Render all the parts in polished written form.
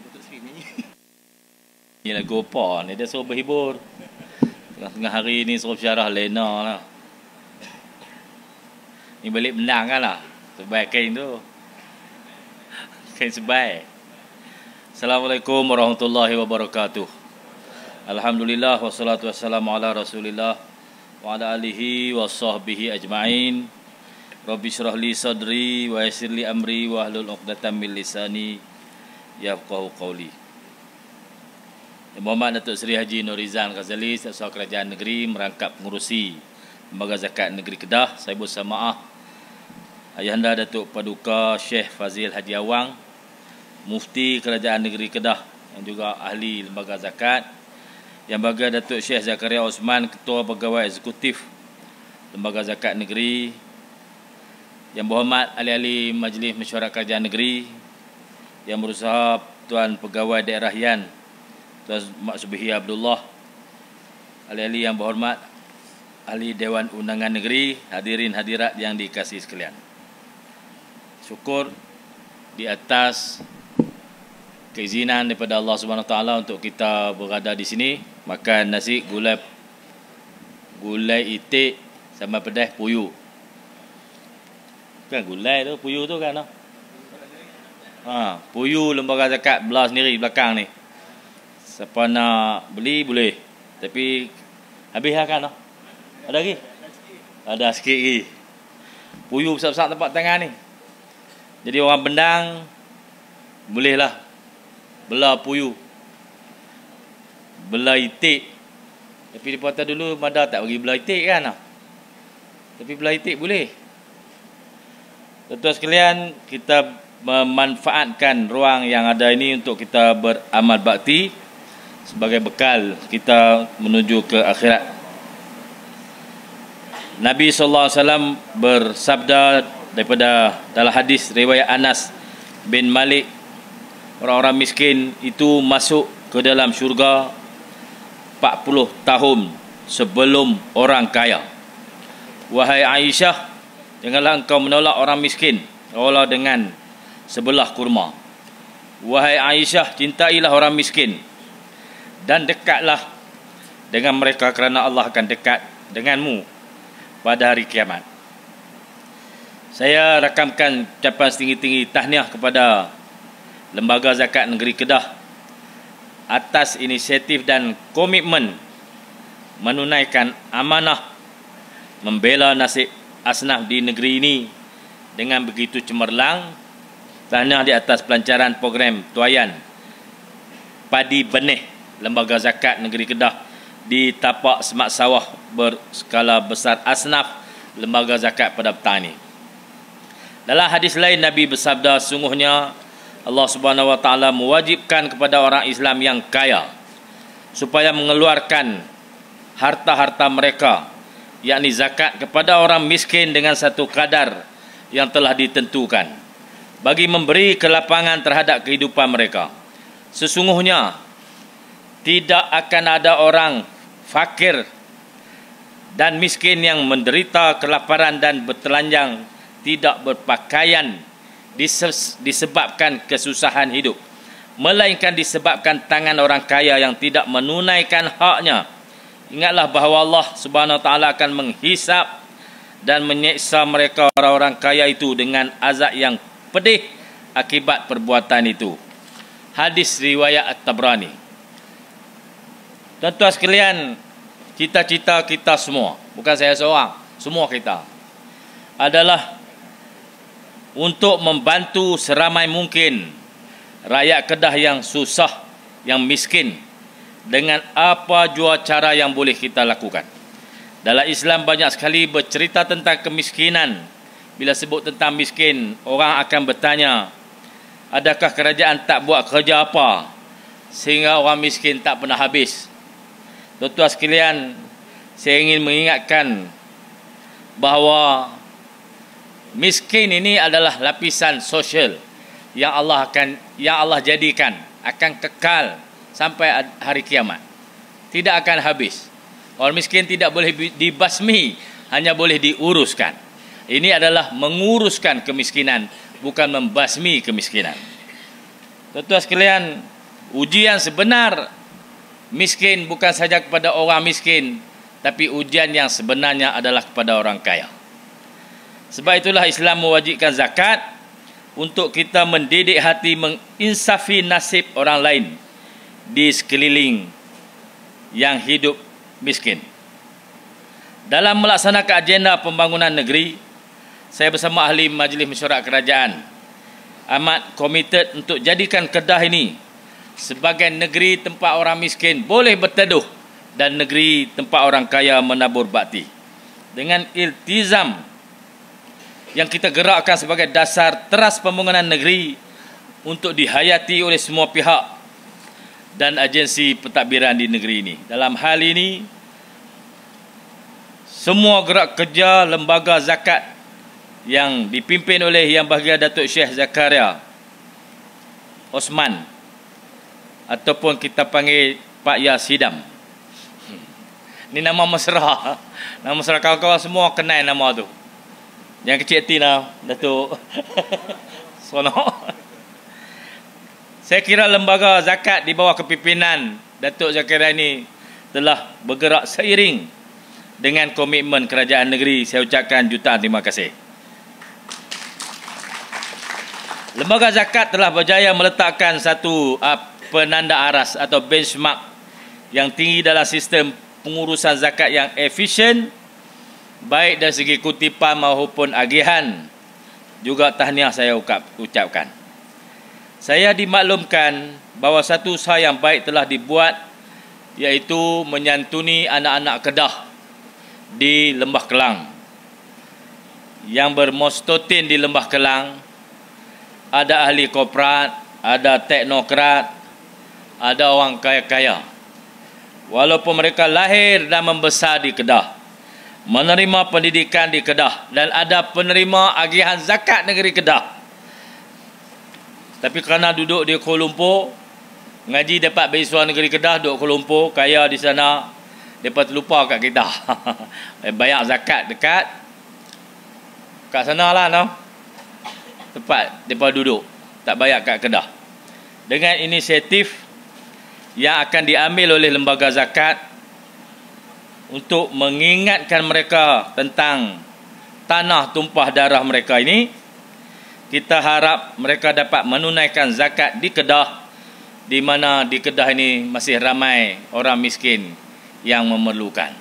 Datuk Seri nyanyi. Ni lagu apa ni? Dia suruh berhibur. Tengah-tengah hari ni suruh syarah lena lah. Ni balik benang kan lah. Sebaik kain tu. Kain sebaik. Assalamualaikum warahmatullahi wabarakatuh. Alhamdulillah wassalatu wassalamu ala Rasulillah wa ala alihi wa sahbihi ajma'in. Rabbi syrah li sadri wa yassir li amri wa hlul 'uqdatam min lisani yafqahu qawli. Muhammad Datuk Seri Haji Nur Rizal Ghazali, Seksua Kerajaan Negeri merangkap pengurusi Lembaga Zakat Negeri Kedah. Saya bersama Ayahanda Datuk Paduka Syekh Fazil Haji Awang, Mufti Kerajaan Negeri Kedah yang juga ahli Lembaga Zakat, Yang Baga Datuk Syekh Zakaria Osman, Ketua Pegawai Eksekutif Lembaga Zakat Negeri, Yang Berhormat ahli-ahli Majlis Mesyuarat Kerajaan Negeri, Yang Berusaha Tuan Pegawai Daerah Yan Tuan Mak Subihi Abdullah, ahli-ahli yang berhormat, ahli Dewan Undangan Negeri, hadirin hadirat yang dikasihi sekalian. Syukur di atas keizinan daripada Allah Subhanahu Wa Taala untuk kita berada di sini makan nasi gulai itik sama pedas puyuh. Kan gulai tu, puyuh tu kan. Puyuh Lembaga Zakat belah sendiri belakang ni. Siapa nak beli boleh. Tapi habis lah kan. Ada lagi? Ada sikit lagi. Puyuh besar-besar tempat tangan ni. Jadi orang Bendang bolehlah belah puyuh, belah itik. Tapi di kota dulu Mada tak bagi belah itik kan. Tapi belah itik boleh. Tuan-tuan sekalian, kita memanfaatkan ruang yang ada ini untuk kita beramal bakti sebagai bekal kita menuju ke akhirat. Nabi SAW bersabda daripada dalam hadis riwayat Anas bin Malik, orang-orang miskin itu masuk ke dalam syurga 40 tahun sebelum orang kaya. Wahai Aisyah, janganlah engkau menolak orang miskin walau dengan sebelah kurma. Wahai Aisyah, cintailah orang miskin dan dekatlah dengan mereka kerana Allah akan dekat denganmu pada hari kiamat. Saya rakamkan ucapan setinggi-tinggi tahniah kepada Lembaga Zakat Negeri Kedah atas inisiatif dan komitmen menunaikan amanah membela nasib asnaf di negeri ini dengan begitu cemerlang. Tahniah di atas pelancaran program tuaian padi benih Lembaga Zakat Negeri Kedah di tapak semak sawah berskala besar asnaf Lembaga Zakat pada petang ini. Dalam hadis lain Nabi bersabda, sungguhnya Allah Subhanahu Wa Taala mewajibkan kepada orang Islam yang kaya supaya mengeluarkan harta-harta mereka, yakni zakat, kepada orang miskin dengan satu kadar yang telah ditentukan bagi memberi kelapangan terhadap kehidupan mereka. Sesungguhnya tidak akan ada orang fakir dan miskin yang menderita kelaparan dan bertelanjang tidak berpakaian disebabkan kesusahan hidup, melainkan disebabkan tangan orang kaya yang tidak menunaikan haknya. Ingatlah bahawa Allah Subhanahu Wa Taala akan menghisap dan menyeksa mereka orang-orang kaya itu dengan azab yang pedih akibat perbuatan itu. Hadis riwayat At-Tabrani. Tuan-tuan sekalian, cita-cita kita semua, bukan saya seorang, semua kita, adalah untuk membantu seramai mungkin rakyat Kedah yang susah, yang miskin, dengan apa jua cara yang boleh kita lakukan. Dalam Islam banyak sekali bercerita tentang kemiskinan. Bila sebut tentang miskin, orang akan bertanya, adakah kerajaan tak buat kerja apa sehingga orang miskin tak pernah habis? Tuan-tuan sekalian, saya ingin mengingatkan bahawa miskin ini adalah lapisan sosial yang Allah jadikan akan kekal sampai hari kiamat. Tidak akan habis. Orang miskin tidak boleh dibasmi, hanya boleh diuruskan. Ini adalah menguruskan kemiskinan, bukan membasmi kemiskinan. Tuan-tuan sekalian, Ujian sebenar miskin bukan saja kepada orang miskin, tapi ujian yang sebenarnya adalah kepada orang kaya. Sebab itulah Islam mewajibkan zakat untuk kita mendidik hati menginsafi nasib orang lain di sekeliling yang hidup miskin. Dalam melaksanakan agenda pembangunan negeri, saya bersama ahli Majlis Mesyuarat Kerajaan amat komited untuk jadikan Kedah ini sebagai negeri tempat orang miskin boleh berteduh dan negeri tempat orang kaya menabur bakti. Dengan iltizam yang kita gerakkan sebagai dasar teras pembangunan negeri untuk dihayati oleh semua pihak dan agensi pentadbiran di negeri ini. Dalam hal ini, semua gerak kerja lembaga zakat yang dipimpin oleh Yang Bahagia Datuk Syekh Zakaria Osman ataupun kita panggil Pak Yasidam. Ini nama mesra. Nama mesra kawan-kawan semua kenal nama tu. Yang kecil hati lah, Datuk Sonok. Saya kira lembaga zakat di bawah kepimpinan Datuk Zakaria ini telah bergerak seiring dengan komitmen kerajaan negeri. Saya ucapkan jutaan terima kasih. Lembaga zakat telah berjaya meletakkan satu penanda aras atau benchmark yang tinggi dalam sistem pengurusan zakat yang efisien, baik dari segi kutipan maupun agihan. Juga tahniah saya ucapkan. Saya dimaklumkan bahawa satu usaha yang baik telah dibuat, iaitu menyantuni anak-anak Kedah di Lembah Kelang. Yang bermostotin di Lembah Kelang, ada ahli korporat, ada teknokrat, ada orang kaya-kaya. Walaupun mereka lahir dan membesar di Kedah, menerima pendidikan di Kedah, dan ada penerima agihan zakat negeri Kedah, tapi kerana duduk di Kuala Lumpur, ngaji dapat beasiswa negeri Kedah, duduk Kuala Lumpur, kaya di sana, mereka terlupa kat kita. Bayar zakat dekat kat sana lah, no? Tempat mereka duduk, tak bayar kat Kedah. Dengan inisiatif yang akan diambil oleh lembaga zakat untuk mengingatkan mereka tentang tanah tumpah darah mereka ini, kita harap mereka dapat menunaikan zakat di Kedah, di mana di Kedah ini masih ramai orang miskin yang memerlukan.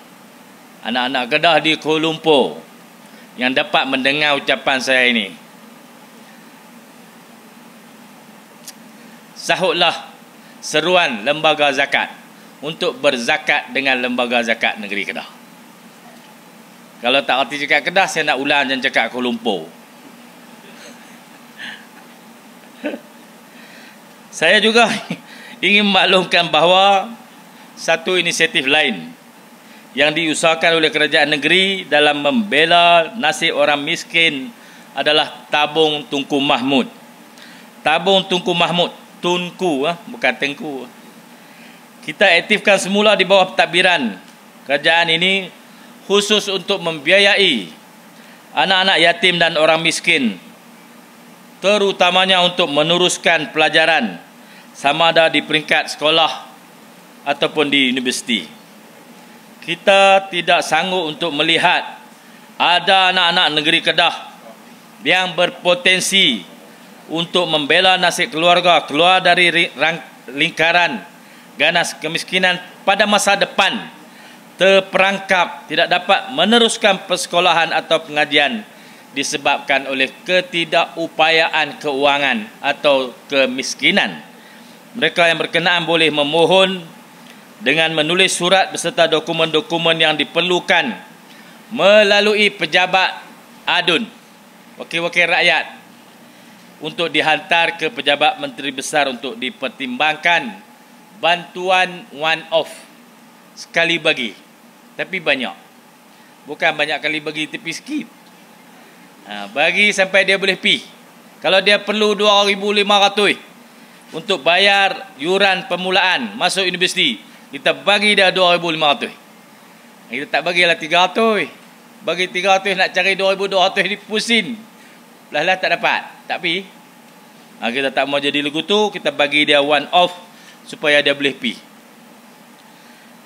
Anak-anak Kedah di Kuala Lumpur yang dapat mendengar ucapan saya ini, sahutlah seruan lembaga zakat untuk berzakat dengan lembaga zakat negeri Kedah. Kalau tak erti cakap Kedah, saya nak ulang dan cakap Kuala Lumpur. Saya juga ingin memaklumkan bahawa satu inisiatif lain yang diusahakan oleh kerajaan negeri dalam membela nasib orang miskin adalah Tabung Tunku Mahmud. Tabung Tunku Mahmud, Tunku, bukan Tengku. Kita aktifkan semula di bawah pentadbiran kerajaan ini khusus untuk membiayai anak-anak yatim dan orang miskin, terutamanya untuk meneruskan pelajaran sama ada di peringkat sekolah ataupun di universiti. Kita tidak sanggup untuk melihat ada anak-anak negeri Kedah yang berpotensi untuk membela nasib keluarga keluar dari lingkaran ganas kemiskinan pada masa depan, terperangkap tidak dapat meneruskan persekolahan atau pengajian disebabkan oleh ketidakupayaan keuangan atau kemiskinan. Mereka yang berkenaan boleh memohon dengan menulis surat beserta dokumen-dokumen yang diperlukan melalui pejabat ADUN, wakil-wakil rakyat, untuk dihantar ke pejabat Menteri Besar untuk dipertimbangkan bantuan one off, sekali bagi, tapi banyak, bukan banyak kali bagi tapi sikit. Bagi sampai dia boleh pi. Kalau dia perlu 2,500 untuk bayar yuran permulaan masuk universiti, kita bagi dia 2,500. Kita tak bagilah 300. Bagi 300 nak cari 2,200 ni pusing. Belah tak dapat, tak pi. Kita tak mau jadi lagu tu, kita bagi dia one off supaya dia boleh pi.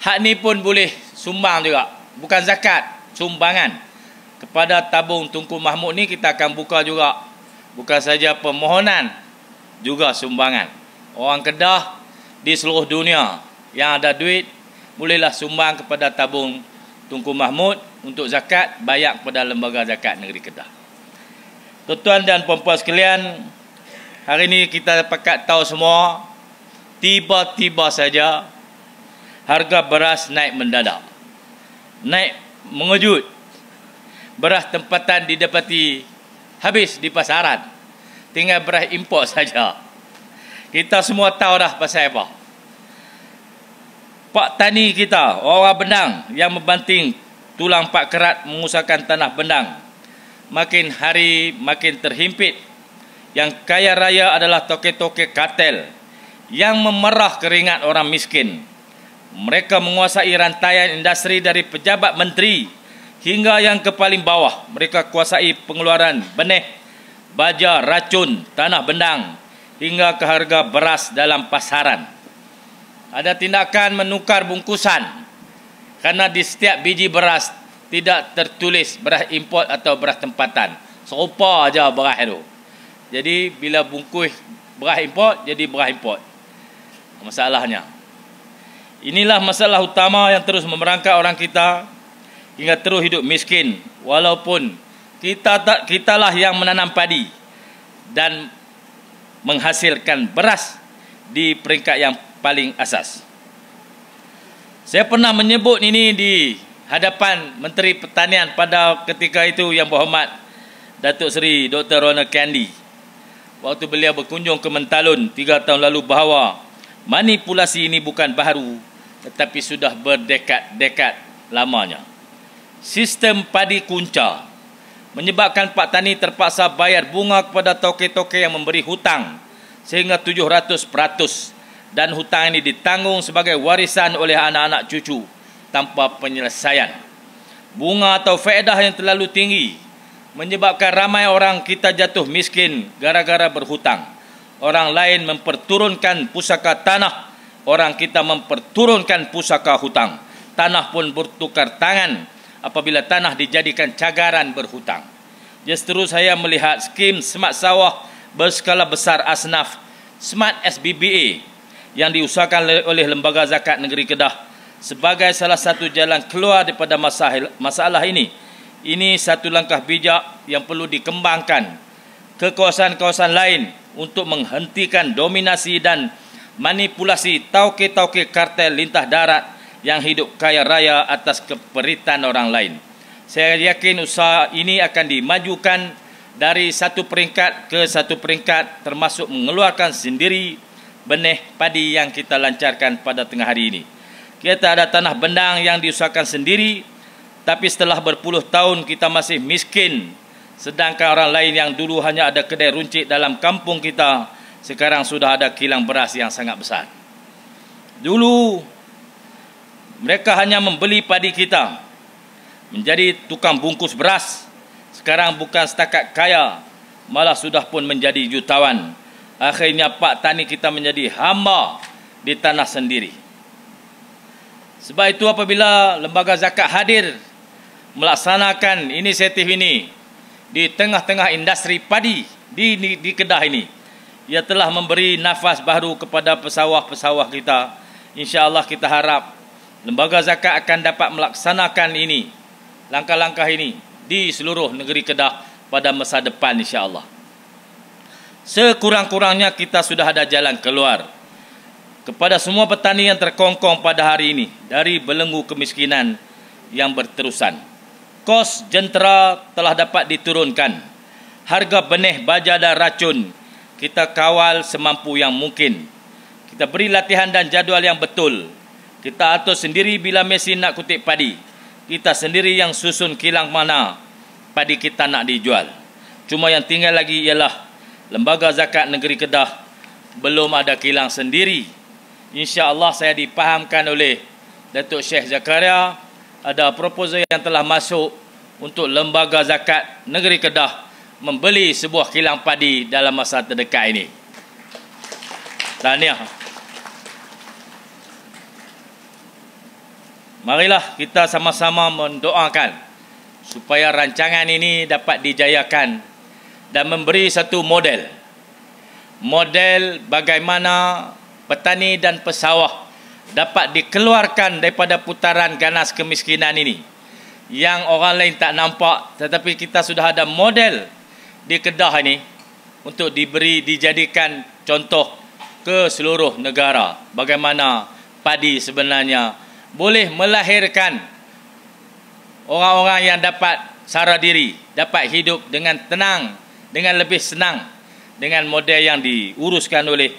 Hak ni pun boleh sumbang juga. Bukan zakat, sumbangan. Kepada tabung Tunku Mahmud ni kita akan buka juga. Bukan saja permohonan, juga sumbangan. Orang Kedah di seluruh dunia yang ada duit, bolehlah sumbang kepada tabung Tunku Mahmud untuk zakat, bayar kepada Lembaga Zakat Negeri Kedah. Tuan-tuan dan puan-puan sekalian, hari ini kita dapat tahu semua, tiba-tiba saja harga beras naik mendadak. Naik mengejut. Beras tempatan didapati habis di pasaran. Tinggal beras import saja. Kita semua tahu dah pasal apa. Pak tani kita, orang Bendang yang membanting tulang Pak Kerat mengusahakan tanah Bendang, makin hari makin terhimpit. Yang kaya raya adalah toke-toke kartel yang memerah keringat orang miskin. Mereka menguasai rantaian industri dari pejabat menteri hingga yang ke paling bawah. Mereka kuasai pengeluaran benih, baja, racun, tanah Bendang hingga ke harga beras dalam pasaran. Ada tindakan menukar bungkusan karena di setiap biji beras tidak tertulis beras import atau beras tempatan. Serupa aja beras itu. Jadi bila bungkus beras import, jadi beras import. Masalahnya, inilah masalah utama yang terus memerangkap orang kita hingga terus hidup miskin. Walaupun kitalah yang menanam padi dan menghasilkan beras di peringkat yang paling asas. Saya pernah menyebut ini di hadapan Menteri Pertanian pada ketika itu Yang Berhormat Datuk Seri Dr. Ronald Kennedy. Waktu beliau berkunjung ke Mentalun 3 tahun lalu bahawa manipulasi ini bukan baru tetapi sudah berdekad-dekad lamanya. Sistem padi kunca menyebabkan Pak Tani terpaksa bayar bunga kepada toke-toke yang memberi hutang sehingga 700% dan hutang ini ditanggung sebagai warisan oleh anak-anak cucu tanpa penyelesaian. Bunga atau faedah yang terlalu tinggi menyebabkan ramai orang kita jatuh miskin gara-gara berhutang. Orang lain memperturunkan pusaka tanah, orang kita memperturunkan pusaka hutang. Tanah pun bertukar tangan apabila tanah dijadikan cagaran berhutang. Justru saya melihat skim Smart Sawah berskala besar asnaf, Smart SBBA, yang diusahakan oleh Lembaga Zakat Negeri Kedah sebagai salah satu jalan keluar daripada masalah ini. Ini satu langkah bijak yang perlu dikembangkan ke kawasan-kawasan lain untuk menghentikan dominasi dan manipulasi tauke-tauke kartel lintah darat yang hidup kaya raya atas keperitan orang lain. Saya yakin usaha ini akan dimajukan dari satu peringkat ke satu peringkat, termasuk mengeluarkan sendiri benih padi yang kita lancarkan pada tengah hari ini. Kita ada tanah Bendang yang diusahakan sendiri, tapi setelah berpuluh tahun kita masih miskin. Sedangkan orang lain yang dulu hanya ada kedai runcit dalam kampung kita, sekarang sudah ada kilang beras yang sangat besar. Dulu mereka hanya membeli padi kita, menjadi tukang bungkus beras. Sekarang bukan setakat kaya, malah sudah pun menjadi jutawan. Akhirnya Pak Tani kita menjadi hamba di tanah sendiri. Sebab itu apabila Lembaga Zakat hadir melaksanakan inisiatif ini di tengah-tengah industri padi di Kedah ini, ia telah memberi nafas baru kepada pesawah-pesawah kita. InsyaAllah kita harap Lembaga Zakat akan dapat melaksanakan ini, langkah-langkah ini di seluruh negeri Kedah pada masa depan insyaAllah. Sekurang-kurangnya kita sudah ada jalan keluar kepada semua petani yang terkongkong pada hari ini dari belenggu kemiskinan yang berterusan. Kos jentera telah dapat diturunkan. Harga benih, baja dan racun kita kawal semampu yang mungkin. Kita beri latihan dan jadual yang betul. Kita atur sendiri bila mesin nak kutip padi. Kita sendiri yang susun kilang mana padi kita nak dijual. Cuma yang tinggal lagi ialah Lembaga Zakat Negeri Kedah belum ada kilang sendiri. InsyaAllah saya dipahamkan oleh Datuk Syekh Zakaria, ada proposal yang telah masuk untuk Lembaga Zakat Negeri Kedah membeli sebuah kilang padi dalam masa terdekat ini. Tahniah. marilah kita sama-sama mendoakan supaya rancangan ini dapat dijayakan dan memberi satu model bagaimana petani dan pesawah dapat dikeluarkan daripada putaran ganas kemiskinan ini yang orang lain tak nampak, tetapi kita sudah ada model di Kedah ini untuk dijadikan contoh ke seluruh negara bagaimana padi sebenarnya boleh melahirkan orang-orang yang dapat sara diri, dapat hidup dengan tenang, dengan lebih senang dengan model yang diuruskan oleh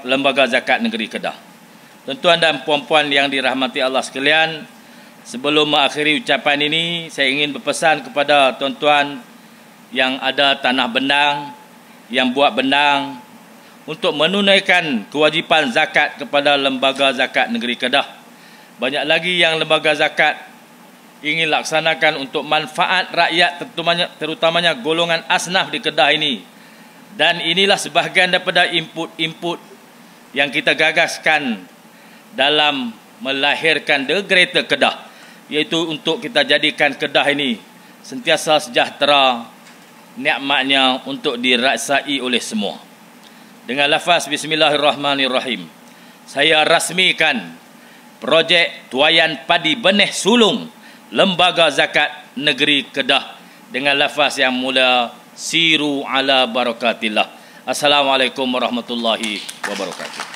Lembaga Zakat Negeri Kedah. Tuan-tuan dan puan-puan yang dirahmati Allah sekalian, sebelum mengakhiri ucapan ini, saya ingin berpesan kepada tuan-tuan yang ada tanah bendang, yang buat bendang, untuk menunaikan kewajipan zakat kepada Lembaga Zakat Negeri Kedah. Banyak lagi yang Lembaga Zakat ingin laksanakan untuk manfaat rakyat, terutamanya golongan asnaf di Kedah ini. Dan inilah sebahagian daripada input yang kita gagaskan dalam melahirkan The Greater Kedah, iaitu untuk kita jadikan Kedah ini sentiasa sejahtera, nikmatnya untuk dirasai oleh semua. Dengan lafaz Bismillahirrahmanirrahim, saya rasmikan projek tuaian padi benih sulung Lembaga Zakat Negeri Kedah dengan lafaz yang mula siru ala barakatillah. Assalamualaikum warahmatullahi wabarakatuh.